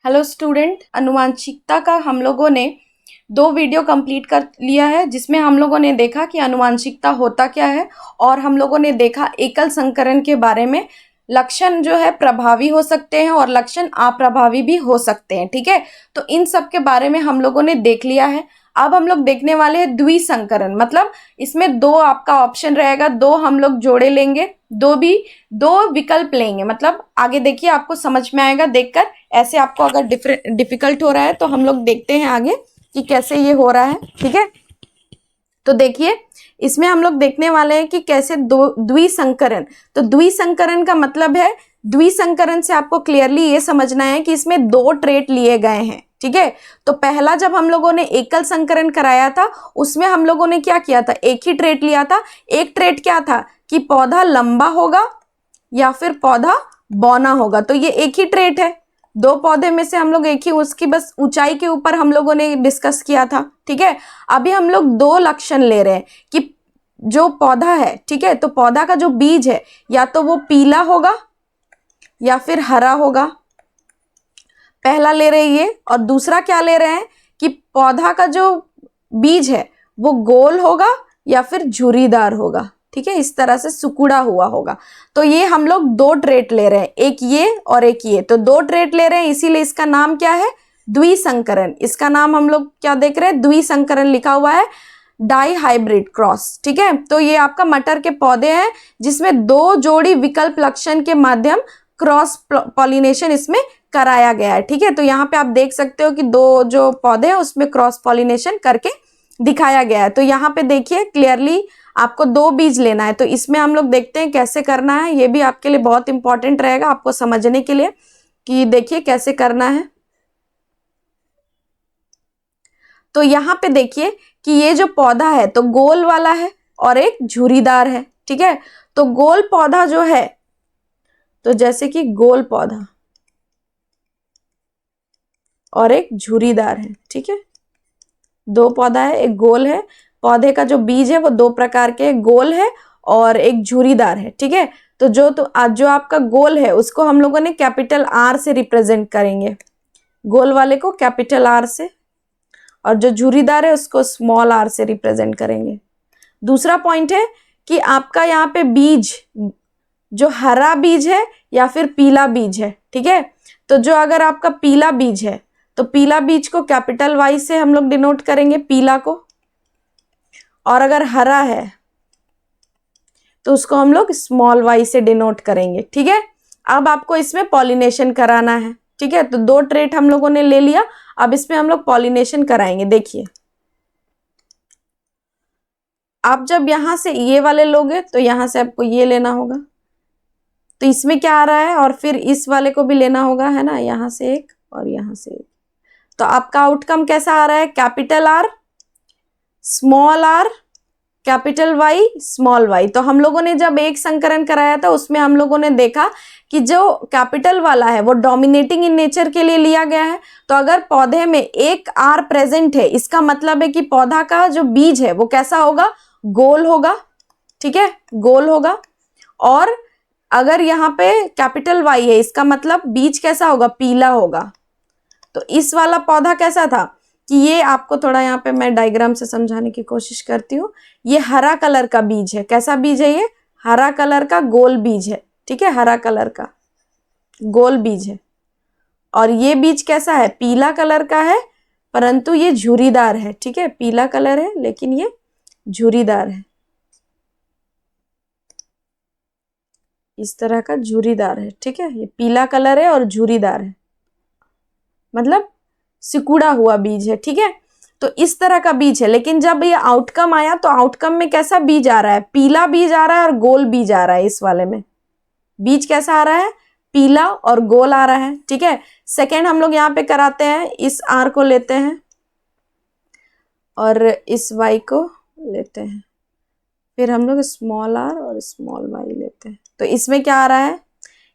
Hello student, आनुवांशिकता का हम लोगों ने 2 वीडियो कंप्लीट कर लिया है, जिसमें हम लोगों ने देखा कि आनुवांशिकता होता क्या है और हम लोगों ने देखा एकल संकरण के बारे में। लक्षण जो है प्रभावी हो सकते हैं और लक्षण अप्रभावी भी हो सकते हैं। ठीक है, तो इन सब के बारे में हम लोगों ने देख लिया है। अब हम लोग देखने वाले हैं द्विसंकरण, मतलब इसमें 2 आपका ऑप्शन रहेगा, 2 हम लोग जोड़े लेंगे, 2 विकल्प लेंगे। मतलब आगे देखिए, आपको समझ में आएगा देखकर। ऐसे आपको अगर डिफिकल्ट हो रहा है तो हम लोग देखते हैं आगे कि कैसे ये हो रहा है। ठीक है, तो देखिए इसमें हम लोग देखने वाले हैं कि कैसे द्विसंकरण। तो द्विसंकरण का मतलब है, द्विसंकरण से आपको क्लियरली ये समझना है कि इसमें 2 ट्रेट लिए गए हैं। ठीक है, तो पहला जब हम लोगों ने एकल संकरण कराया था उसमें हम लोगों ने क्या किया था, एक ही ट्रेट लिया था। एक ट्रेट क्या था कि पौधा लंबा होगा या फिर पौधा बौना होगा। तो ये एक ही ट्रेट है, 2 पौधे में से हम लोग एक ही, उसकी बस ऊंचाई के ऊपर हम लोगों ने डिस्कस किया था। ठीक है, अभी हम लोग 2 लक्षण ले रहे हैं कि जो पौधा है, ठीक है, तो पौधा का जो बीज है या तो वो पीला होगा या फिर हरा होगा, पहला ले रहे हैं ये। और दूसरा क्या ले रहे हैं कि पौधा का जो बीज है वो गोल होगा या फिर झुर्रीदार होगा। ठीक है, इस तरह से सिकुड़ा हुआ होगा। तो ये हम लोग 2 ट्रेट ले रहे हैं, एक ये और एक ये। तो 2 ट्रेट ले रहे हैं, इसीलिए इसका नाम क्या है, द्विसंकरण। इसका नाम हम लोग क्या देख रहे हैं, द्विसंकरण लिखा हुआ है, डाई हाइब्रिड क्रॉस। ठीक है, तो ये आपका मटर के पौधे हैं जिसमें 2 जोड़ी विकल्प लक्षण के माध्यम क्रॉस पॉलिनेशन इसमें कराया गया है। ठीक है, तो यहाँ पे आप देख सकते हो कि 2 जो पौधे हैं उसमें क्रॉस पॉलिनेशन करके दिखाया गया है। तो यहाँ पे देखिए क्लियरली आपको 2 बीज लेना है। तो इसमें हम लोग देखते हैं कैसे करना है, ये भी आपके लिए बहुत इंपॉर्टेंट रहेगा आपको समझने के लिए कि देखिए कैसे करना है। तो यहाँ पे देखिए कि ये जो पौधा है तो गोल वाला है और एक झुर्रीदार है। ठीक है, तो गोल पौधा जो है, तो जैसे कि गोल पौधा और एक झुर्रीदार है। ठीक है, 2 पौधा है, एक गोल है, पौधे का जो बीज है वो 2 प्रकार के, गोल है और एक झुर्रीदार है। ठीक है, तो जो आपका गोल है उसको हम लोगों ने कैपिटल आर से रिप्रेजेंट करेंगे, गोल वाले को कैपिटल आर से, और जो झुर्रीदार है उसको स्मॉल आर से रिप्रेजेंट करेंगे। दूसरा पॉइंट है कि आपका यहाँ पे बीज जो हरा बीज है या फिर पीला बीज है। ठीक है, तो जो अगर आपका पीला बीज है तो पीला बीज को कैपिटल वाई से हम लोग डिनोट करेंगे, पीला को, और अगर हरा है तो उसको हम लोग स्मॉल वाई से डिनोट करेंगे। ठीक है, अब आपको इसमें पॉलिनेशन कराना है। ठीक है, तो 2 ट्रेट हम लोगों ने ले लिया, अब इसमें हम लोग पॉलिनेशन कराएंगे। देखिए आप जब यहां से ये वाले लोगे तो यहां से आपको ये लेना होगा, तो इसमें क्या आ रहा है, और फिर इस वाले को भी लेना होगा, है ना, यहां से एक और यहां से एक। तो आपका आउटकम कैसा आ रहा है, capital R small R capital Y small Y. तो हम लोगों ने जब एक संकरण कराया था उसमें हम लोगों ने देखा कि जो कैपिटल वाला है वो डोमिनेटिंग इन नेचर के लिए लिया गया है। तो अगर पौधे में एक आर प्रेजेंट है, इसका मतलब है कि पौधा का जो बीज है वो कैसा होगा, गोल होगा। ठीक है, गोल होगा। और अगर यहाँ पे कैपिटल वाई है, इसका मतलब बीज कैसा होगा, पीला होगा। तो इस वाला पौधा कैसा था कि ये आपको थोड़ा यहाँ पे मैं डायग्राम से समझाने की कोशिश करती हूँ। ये हरा कलर का बीज है, कैसा बीज है, ये हरा कलर का गोल बीज है। ठीक है, हरा कलर का गोल बीज है। और ये बीज कैसा है, पीला कलर का है, परंतु ये झुर्रीदार है। ठीक है, पीला कलर है लेकिन ये झुर्रीदार है, इस तरह का झुर्रीदार है। ठीक है, ये पीला कलर है और झुर्रीदार है, मतलब सिकुड़ा हुआ बीज है। ठीक है, तो इस तरह का बीज है। लेकिन जब ये आउटकम आया तो आउटकम में कैसा बीज आ रहा है, पीला बीज आ रहा है और गोल बीज आ रहा है। इस वाले में बीज कैसा आ रहा है, पीला और गोल आ रहा है। ठीक है, सेकेंड हम लोग यहाँ पे कराते हैं, इस आर को लेते हैं और इस वाई को लेते हैं, फिर हम लोग स्मॉल आर और स्मॉल वाई लेते हैं। तो इसमें क्या आ रहा है,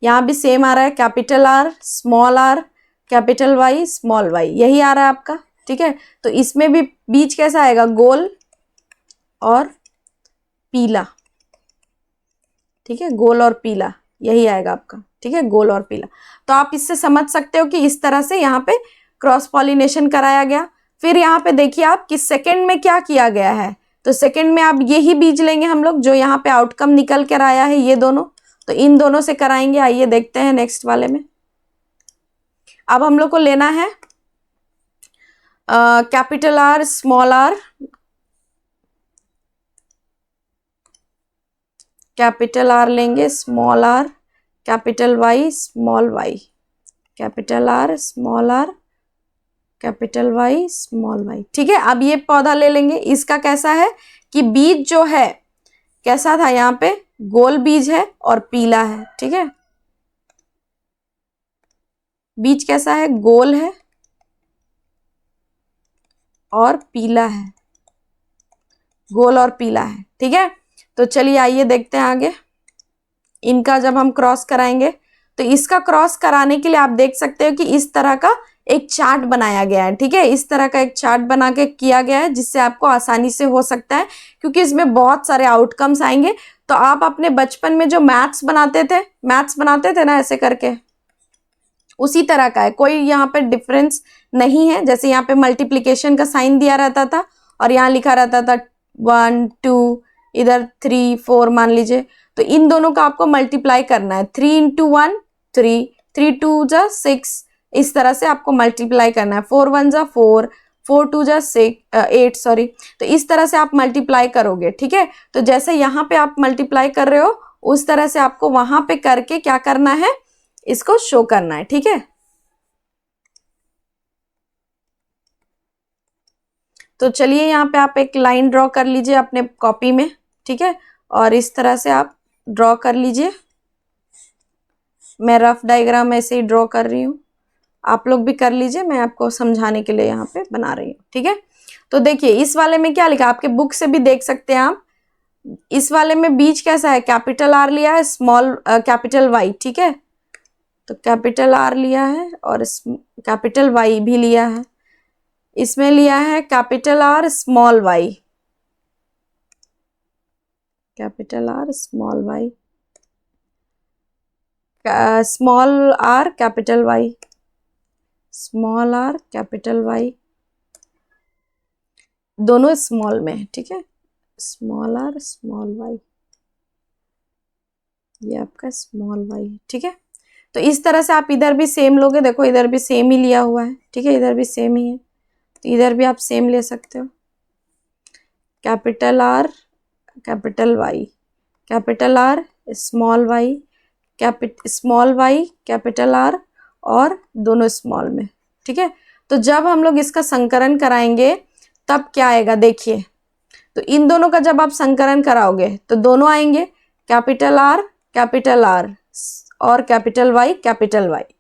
यहाँ भी सेम आ रहा है, capital R small R capital Y small Y, यही आ रहा है आपका। ठीक है, तो इसमें भी बीज कैसा आएगा, गोल और पीला। ठीक है, गोल और पीला यही आएगा आपका, ठीक है, गोल और पीला। तो आप इससे समझ सकते हो कि इस तरह से यहाँ पे क्रॉस पॉलिनेशन कराया गया। फिर यहाँ पे देखिए आप कि सेकंड में क्या किया गया है, तो सेकंड में आप यही बीज लेंगे हम लोग जो यहाँ पे आउटकम निकल कर आया है, ये दोनों, तो इन दोनों से कराएंगे। आइए देखते हैं नेक्स्ट वाले में। अब हम लोग को लेना है capital R small R, capital R लेंगे, small R, capital Y small Y, capital R small R, capital Y small Y, ठीक है। अब ये पौधा ले लेंगे। इसका कैसा है कि बीज जो है कैसा था, यहाँ पे गोल बीज है और पीला है, ठीक है। बीज कैसा है, गोल है और पीला है, गोल और पीला है, ठीक है। तो चलिए आइए देखते हैं आगे। इनका जब हम क्रॉस कराएंगे तो इसका क्रॉस कराने के लिए आप देख सकते हो कि इस तरह का एक चार्ट बनाया गया है, ठीक है। इस तरह का एक चार्ट बना के किया गया है जिससे आपको आसानी से हो सकता है, क्योंकि इसमें बहुत सारे आउटकम्स आएंगे। तो आप अपने बचपन में जो मैथ्स बनाते थे ना ऐसे करके, उसी तरह का है, कोई यहाँ पे डिफरेंस नहीं है। जैसे यहाँ पे मल्टीप्लिकेशन का साइन दिया रहता था और यहाँ लिखा रहता था 1 2, इधर 3 4 मान लीजिए, तो इन दोनों का आपको मल्टीप्लाई करना है। 3 into 1 3, 3 2 जा 6, इस तरह से आपको मल्टीप्लाई करना है। 4 1 जा 4, 4 2 जा 8 सॉरी। तो इस तरह से आप मल्टीप्लाई करोगे, ठीक है। तो जैसे यहाँ पे आप मल्टीप्लाई कर रहे हो उस तरह से आपको वहां पे करके क्या करना है, इसको शो करना है, ठीक है। तो चलिए यहाँ पे आप एक लाइन ड्रॉ कर लीजिए अपने कॉपी में, ठीक है, और इस तरह से आप ड्रॉ कर लीजिए। मैं रफ डायग्राम ऐसे ही ड्रॉ कर रही हूँ, आप लोग भी कर लीजिए, मैं आपको समझाने के लिए यहाँ पे बना रही हूँ, ठीक है। तो देखिए इस वाले में क्या लिखा, आपके बुक से भी देख सकते हैं आप। इस वाले में बीज कैसा है, कैपिटल आर लिया है, स्मॉल कैपिटल वाई, ठीक है। तो कैपिटल आर लिया है और कैपिटल वाई भी लिया है। इसमें लिया है capital R small Y, capital R small Y, small R capital Y, small R capital Y, दोनों स्मॉल में है, ठीक है। स्मॉल आर स्मॉल वाई, ये आपका स्मॉल वाई है, ठीक है। तो इस तरह से आप इधर भी सेम लोगे, देखो इधर भी सेम ही लिया हुआ है, ठीक है, इधर भी सेम ही है, तो इधर भी आप सेम ले सकते हो। Capital R capital Y, capital R small Y, small Y capital R, और दोनों स्मॉल में, ठीक है। तो जब हम लोग इसका संकलन कराएंगे तब क्या आएगा देखिए, तो इन दोनों का जब आप संकलन कराओगे तो दोनों आएंगे कैपिटल आर और कैपिटल वाई,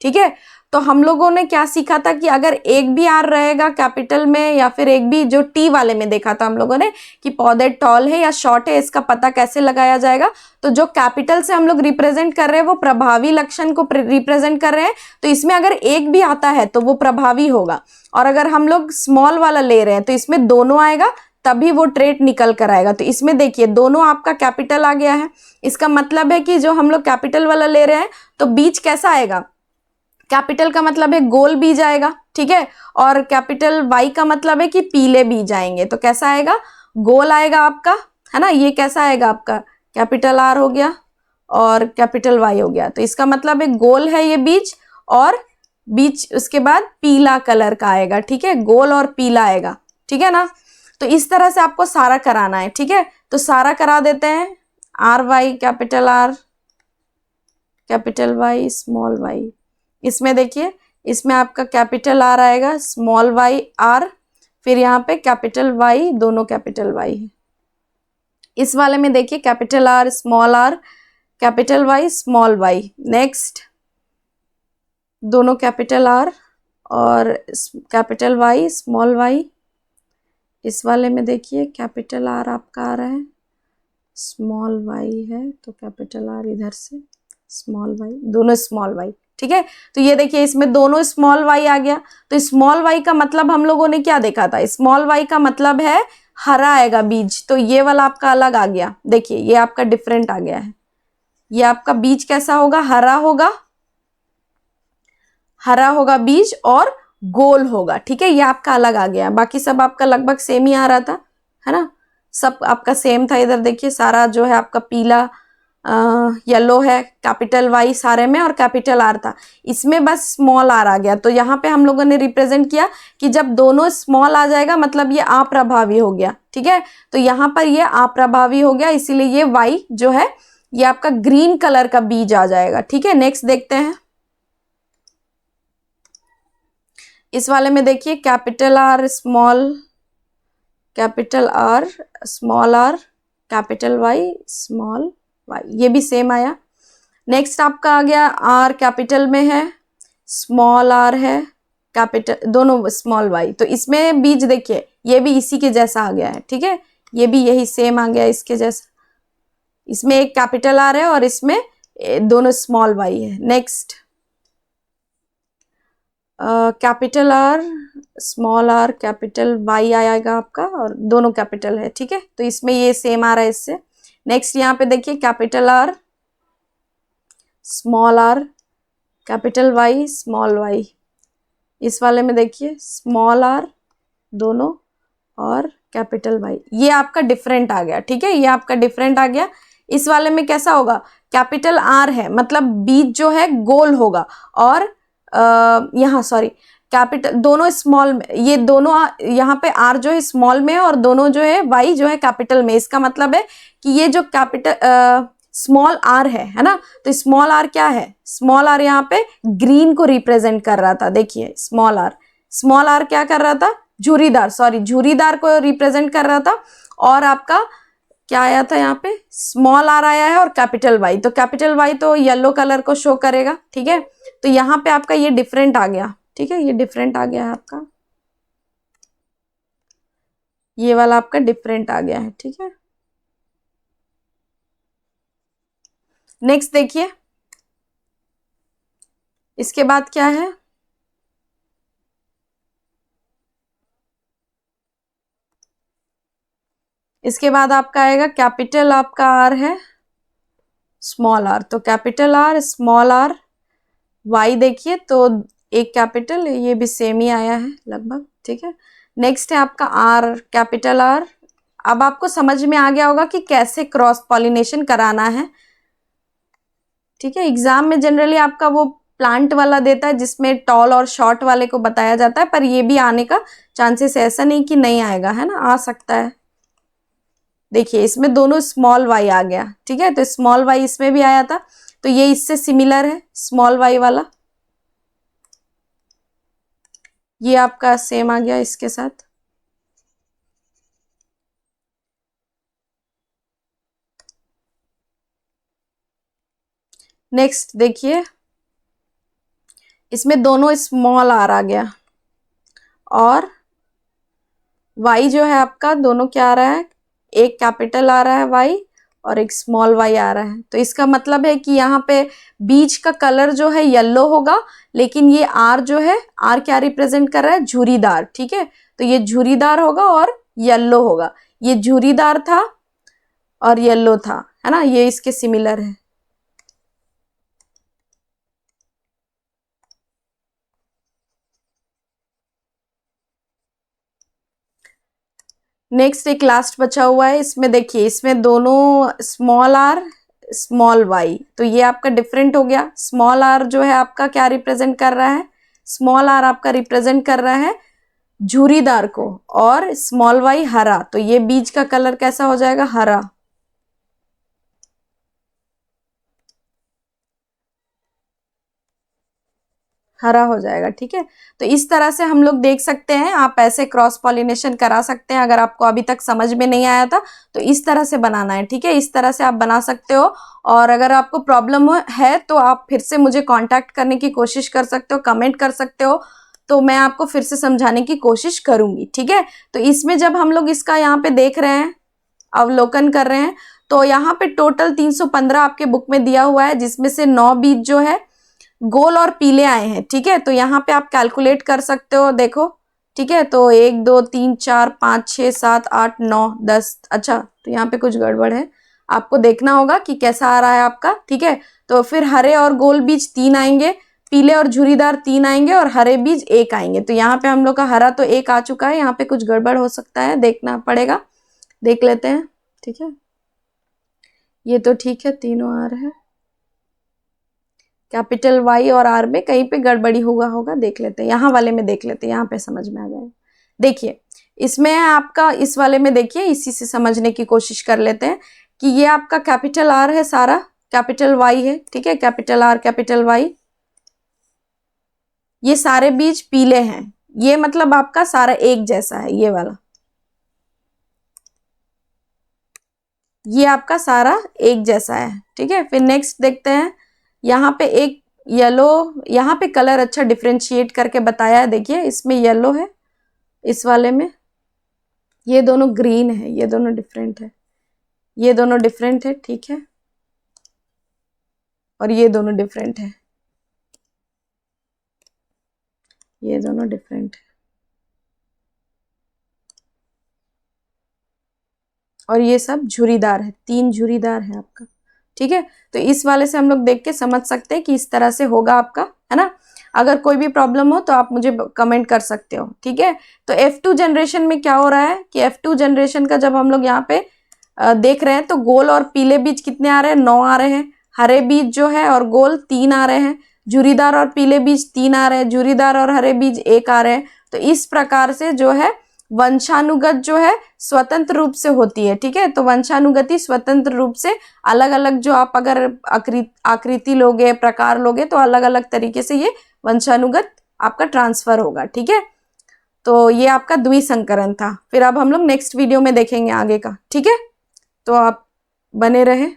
ठीक है। तो हम लोगों ने क्या सीखा था कि अगर एक भी आर रहेगा कैपिटल में या फिर एक भी, जो टी वाले में देखा था हम लोगों ने कि पौधे टॉल है या शॉर्ट है, इसका पता कैसे लगाया जाएगा। तो जो कैपिटल से हम लोग रिप्रेजेंट कर रहे हैं वो प्रभावी लक्षण को रिप्रेजेंट कर रहे हैं, तो इसमें अगर एक भी आता है तो वो प्रभावी होगा। और अगर हम लोग स्मॉल वाला ले रहे हैं तो इसमें दोनों आएगा, तभी वो ट्रेट निकल कर आएगा। तो इसमें देखिए दोनों आपका कैपिटल आ गया है, इसका मतलब है कि जो हम लोग कैपिटल वाला ले रहे हैं तो बीज कैसा आएगा, कैपिटल का मतलब है गोल बीज आएगा, ठीक है। और कैपिटल वाई का मतलब है कि पीले बीज आएंगे, तो कैसा आएगा, गोल आएगा आपका, है ना। ये कैसा आएगा आपका, कैपिटल आर हो गया और कैपिटल वाई हो गया, तो इसका मतलब है गोल है ये बीज, और बीज उसके बाद पीला कलर का आएगा, ठीक है, गोल और पीला आएगा, ठीक है ना। तो इस तरह से आपको सारा कराना है, ठीक है। तो सारा करा देते हैं, R Y capital R capital Y small Y. इसमें देखिए इसमें आपका कैपिटल आर आएगा, स्मॉल वाई आर, फिर यहाँ पे कैपिटल वाई, दोनों कैपिटल वाई है। इस वाले में देखिए capital R small R capital Y small Y, next दोनों कैपिटल आर और कैपिटल वाई स्मॉल वाई। इस वाले में देखिए कैपिटल आर आपका आ रहा है, स्मॉल वाई है, तो कैपिटल आर इधर से, स्मॉल वाई, दोनों स्मॉल वाई, ठीक है। तो ये देखिए इसमें दोनों स्मॉल वाई आ गया। तो स्मॉल वाई का मतलब हम लोगों ने क्या देखा था, स्मॉल वाई का मतलब है हरा आएगा बीज, तो ये वाला आपका अलग आ गया, देखिए ये आपका डिफरेंट आ गया है, ये आपका बीज कैसा होगा, हरा होगा, हरा होगा बीज और गोल होगा। ठीक है, ये आपका अलग आ गया, बाकी सब आपका लगभग सेम ही आ रहा था, है ना, सब आपका सेम था। इधर देखिए सारा जो है आपका पीला येलो है, कैपिटल वाई सारे में और कैपिटल आर था, इसमें बस स्मॉल आर आ गया। तो यहाँ पे हम लोगों ने रिप्रेजेंट किया कि जब दोनों स्मॉल आ जाएगा मतलब ये अप्रभावी हो गया। ठीक है, तो यहाँ पर ये अप्रभावी हो गया, इसीलिए ये वाई जो है ये आपका ग्रीन कलर का बीज आ जाएगा। ठीक है, नेक्स्ट देखते हैं। इस वाले में देखिए capital R small, capital R small R, capital Y small Y, ये भी सेम आया। नेक्स्ट आपका आ गया आर कैपिटल में है, स्मॉल आर है, कैपिटल दोनों स्मॉल वाई। तो इसमें बीज देखिए ये भी इसी के जैसा आ गया है। ठीक है, ये भी यही सेम आ गया इसके जैसा, इसमें एक कैपिटल आर है और इसमें दोनों स्मॉल वाई है। Next capital R small R capital Y आएगा आपका और दोनों कैपिटल है। ठीक है, तो इसमें ये सेम आ रहा है इससे। नेक्स्ट यहाँ पे देखिए capital R small R capital Y small Y, इस वाले में देखिए स्मॉल आर दोनों और कैपिटल वाई, ये आपका डिफरेंट आ गया। ठीक है, ये आपका डिफरेंट आ गया। इस वाले में कैसा होगा, कैपिटल आर है मतलब बीज जो है गोल होगा और यहाँ सॉरी कैपिटल दोनों स्मॉल में, ये दोनों यहाँ पे आर जो है स्मॉल में है और दोनों जो है वाई जो है कैपिटल में। इसका मतलब है कि ये जो कैपिटल स्मॉल आर है ना, तो स्मॉल आर क्या है, स्मॉल आर यहाँ पे ग्रीन को रिप्रेजेंट कर रहा था। देखिए स्मॉल आर क्या कर रहा था, झुर्रीदार, सॉरी झुर्रीदार को रिप्रेजेंट कर रहा था। और आपका क्या आया था यहाँ पे, स्मॉल आर आया है और कैपिटल वाई, तो कैपिटल वाई तो येलो कलर को शो करेगा। ठीक है, तो यहाँ पे आपका ये डिफरेंट आ गया। ठीक है, ये डिफरेंट आ गया है आपका, ये वाला आपका डिफरेंट आ गया है। ठीक है, नेक्स्ट देखिए इसके बाद क्या है, इसके बाद आपका आएगा कैपिटल आपका आर है स्मॉल आर, तो capital R small R Y देखिए तो एक कैपिटल, ये भी सेम ही आया है लगभग। ठीक है, नेक्स्ट है आपका आर कैपिटल आर। अब आपको समझ में आ गया होगा कि कैसे क्रॉस पॉलिनेशन कराना है। ठीक है, एग्जाम में जनरली आपका वो प्लांट वाला देता है जिसमें टॉल और शॉर्ट वाले को बताया जाता है, पर ये भी आने का चांसेस है, ऐसा नहीं कि नहीं आएगा, है ना, आ सकता है। देखिए इसमें दोनों स्मॉल वाई आ गया। ठीक है, तो स्मॉल वाई इसमें भी आया था, तो ये इससे सिमिलर है स्मॉल वाई वाला, ये आपका सेम आ गया इसके साथ। नेक्स्ट देखिए इसमें दोनों स्मॉल आर आ गया और वाई जो है आपका दोनों क्या आ रहा है, एक कैपिटल आ रहा है वाई और एक स्मॉल वाई आ रहा है। तो इसका मतलब है कि यहाँ पे बीज का कलर जो है येलो होगा, लेकिन ये आर जो है, आर क्या रिप्रेजेंट कर रहा है, झुर्रीदार। ठीक है, तो ये झुर्रीदार होगा और येलो होगा, ये झुर्रीदार था और येलो था, है ना, ये इसके सिमिलर है। नेक्स्ट एक लास्ट बचा हुआ है, इसमें देखिए इसमें दोनों स्मॉल आर स्मॉल वाई, तो ये आपका डिफरेंट हो गया। स्मॉल आर जो है आपका क्या रिप्रेजेंट कर रहा है, स्मॉल आर आपका रिप्रेजेंट कर रहा है झुर्रीदार को और स्मॉल वाई हरा, तो ये बीज का कलर कैसा हो जाएगा, हरा। हरा हो जाएगा। ठीक है, तो इस तरह से हम लोग देख सकते हैं, आप ऐसे क्रॉस पॉलिनेशन करा सकते हैं। अगर आपको अभी तक समझ में नहीं आया था तो इस तरह से बनाना है। ठीक है, इस तरह से आप बना सकते हो। और अगर आपको प्रॉब्लम है तो आप फिर से मुझे कांटेक्ट करने की कोशिश कर सकते हो, कमेंट कर सकते हो, तो मैं आपको फिर से समझाने की कोशिश करूंगी। ठीक है, तो इसमें जब हम लोग इसका यहाँ पे देख रहे हैं, अवलोकन कर रहे हैं, तो यहाँ पे टोटल 315 आपके बुक में दिया हुआ है, जिसमें से 9 बीज जो है गोल और पीले आए हैं। ठीक है, तो यहाँ पे आप कैलकुलेट कर सकते हो, देखो। ठीक है, तो 1 2 3 4 5 6 7 8 9 10, अच्छा तो यहाँ पे कुछ गड़बड़ है, आपको देखना होगा कि कैसा आ रहा है आपका, ठीक है। तो फिर हरे और गोल बीज 3 आएंगे, पीले और झुरीदार 3 आएंगे और हरे बीज 1 आएंगे। तो यहाँ पे हम लोग का हरा तो 1 आ चुका है, यहाँ पे कुछ गड़बड़ हो सकता है, देखना पड़ेगा, देख लेते हैं, ठीक है। ये तो ठीक है, तीनों आ रहे हैं। कैपिटल वाई और आर में कहीं पे गड़बड़ी होगा, देख लेते हैं, यहाँ वाले में देख लेते हैं, यहाँ पे समझ में आ जाएगा। देखिए इसमें आपका, इस वाले में देखिए, इसी से समझने की कोशिश कर लेते हैं कि ये आपका कैपिटल आर है, सारा कैपिटल वाई है, ठीक है, कैपिटल आर कैपिटल वाई, ये सारे बीज पीले हैं, ये मतलब आपका सारा एक जैसा है, ये वाला, ये आपका सारा एक जैसा है, ठीक है। फिर नेक्स्ट देखते हैं, यहाँ पे एक येलो, यहाँ पे कलर अच्छा डिफ्रेंशिएट करके बताया है, देखिए इसमें येलो है, इस वाले में ये दोनों ग्रीन है, ये दोनों डिफरेंट है, ये दोनों डिफरेंट है, ठीक है, और ये दोनों डिफरेंट है, ये दोनों डिफरेंट है, और ये सब झुरीदार है, 3 झुरीदार है आपका, ठीक है। तो इस वाले से हम लोग देख के समझ सकते हैं कि इस तरह से होगा आपका, है ना। अगर कोई भी प्रॉब्लम हो तो आप मुझे कमेंट कर सकते हो, ठीक है। तो F2 जनरेशन में क्या हो रहा है कि F2 जनरेशन का जब हम लोग यहाँ पे देख रहे हैं तो गोल और पीले बीज कितने आ रहे हैं, 9 आ रहे हैं, हरे बीज जो है और गोल 3 आ रहे हैं, झुरीदार और पीले बीज 3 आ रहे हैं, झुरीदार और हरे बीज 1 आ रहे हैं। तो इस प्रकार से जो है वंशानुगत जो है स्वतंत्र रूप से होती है, ठीक है। तो वंशानुगति स्वतंत्र रूप से, अलग अलग जो आप अगर आकृति लोगे, प्रकार लोगे, तो अलग अलग तरीके से ये वंशानुगत आपका ट्रांसफर होगा, ठीक है। तो ये आपका द्विसंकरण था। फिर अब हम लोग नेक्स्ट वीडियो में देखेंगे आगे का, ठीक है। तो आप बने रहे।